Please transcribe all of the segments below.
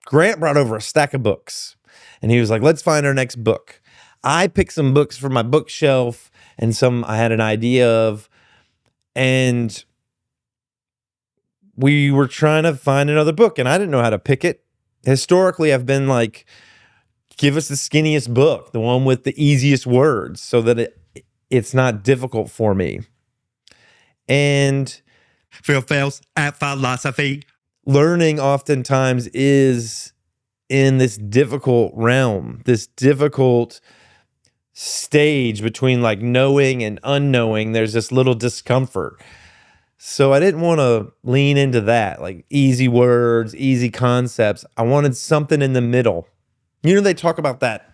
Grant brought over a stack of books, and he was like, let's find our next book. I picked some books from my bookshelf and some I had an idea of, and we were trying to find another book, and I didn't know how to pick it. Historically, I've been like, give us the skinniest book, the one with the easiest words, so that it's not difficult for me. And Phil Phails at philosophy. Learning oftentimes is in this difficult realm, this difficult stage between like knowing and unknowing. There's this little discomfort. So I didn't want to lean into that, like easy words, easy concepts. I wanted something in the middle. You know, they talk about that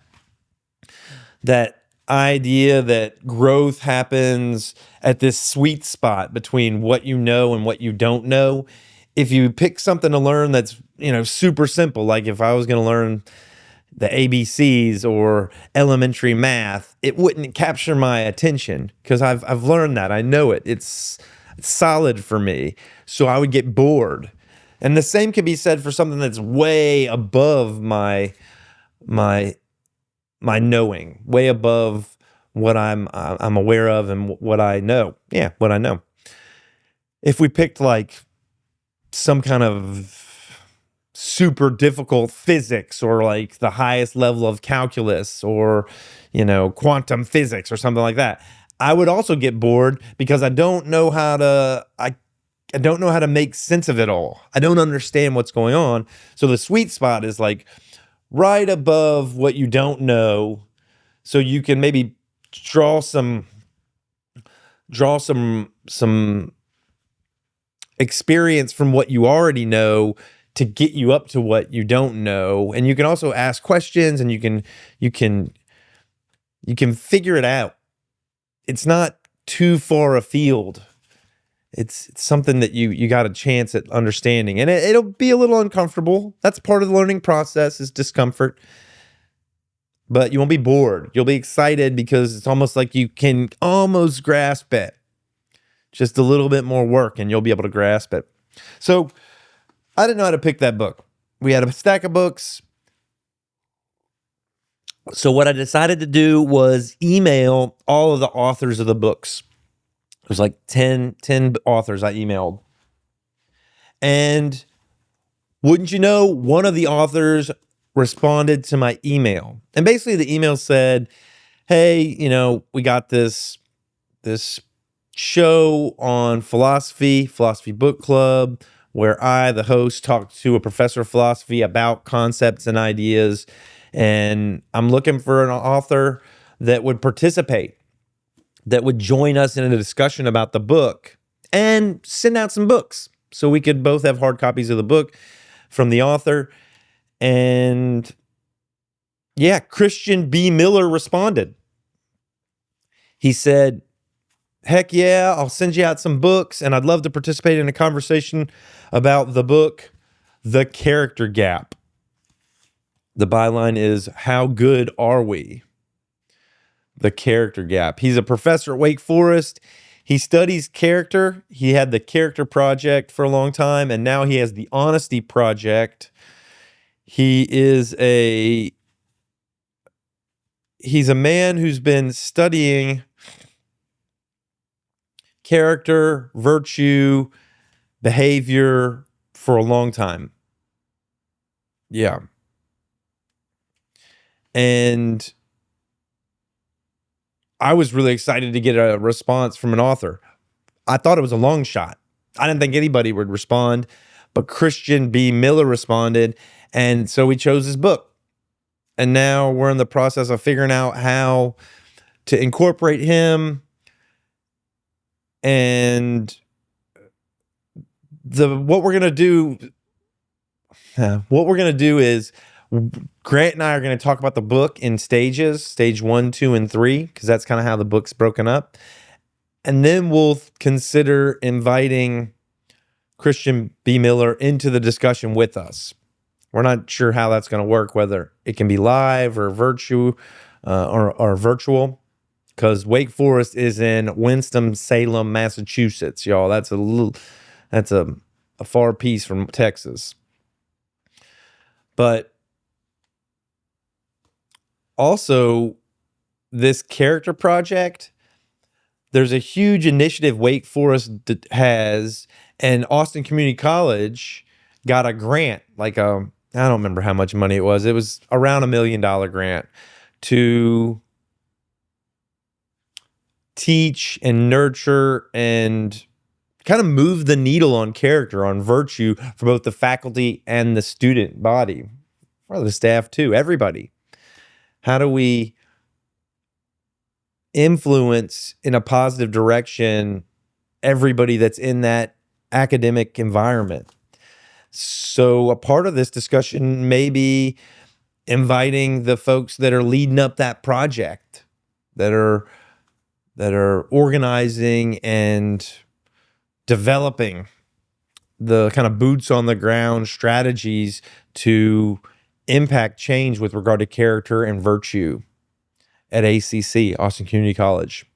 idea that growth happens at this sweet spot between what you know and what you don't know. If you pick something to learn that's, super simple, like if I was going to learn the ABCs or elementary math, it wouldn't capture my attention because I've learned that. I know it. It's solid for me. So I would get bored. And the same can be said for something that's way above my knowing, way above what I'm aware of and what I know. Yeah, what I know. If we picked like some kind of super difficult physics or like the highest level of calculus or, quantum physics or something like that, I would also get bored because I don't know how to make sense of it all. I don't understand what's going on. So the sweet spot is like right above what you don't know, so you can maybe draw some experience from what you already know to get you up to what you don't know. And you can also ask questions, and you can figure it out. It's not too far afield. It's something that you got a chance at understanding, and it'll be a little uncomfortable. That's part of the learning process, is discomfort. But you won't be bored. You'll be excited because it's almost like you can almost grasp it. Just a little bit more work and you'll be able to grasp it. So I didn't know how to pick that book. We had a stack of books. So what I decided to do was email all of the authors of the books. It was like 10 authors I emailed. And wouldn't you know, one of the authors responded to my email. And basically the email said, hey, we got this show on philosophy book club, where I, the host, talked to a professor of philosophy about concepts and ideas. And I'm looking for an author that would participate, that would join us in a discussion about the book and send out some books so we could both have hard copies of the book from the author. And yeah, Christian B. Miller responded. He said, heck yeah, I'll send you out some books, and I'd love to participate in a conversation about the book, The Character Gap. The byline is, how good are we? The Character Gap. He's a professor at Wake Forest. He studies character. He had the Character Project for a long time, and now he has the Honesty Project. He's a man who's been studying character, virtue, behavior for a long time. Yeah. And I was really excited to get a response from an author. I thought it was a long shot. I didn't think anybody would respond, but Christian B. Miller responded, and so we chose his book. And now we're in the process of figuring out how to incorporate him. And what we're gonna do is Grant and I are going to talk about the book in stages, stage 1, 2, and 3, because that's kind of how the book's broken up. And then we'll consider inviting Christian B. Miller into the discussion with us. We're not sure how that's going to work, whether it can be live or virtual, because Wake Forest is in Winston-Salem, Massachusetts, y'all. That's a far piece from Texas. But also, this character project, there's a huge initiative Wake Forest has, and Austin Community College got a grant, like I don't remember how much money it was. It was around $1 million grant to teach and nurture and kind of move the needle on character, on virtue for both the faculty and the student body, or the staff too, everybody. How do we influence in a positive direction everybody that's in that academic environment? So a part of this discussion may be inviting the folks that are leading up that project, that are organizing and developing the kind of boots on the ground strategies to impact change with regard to character and virtue at ACC, Austin Community College.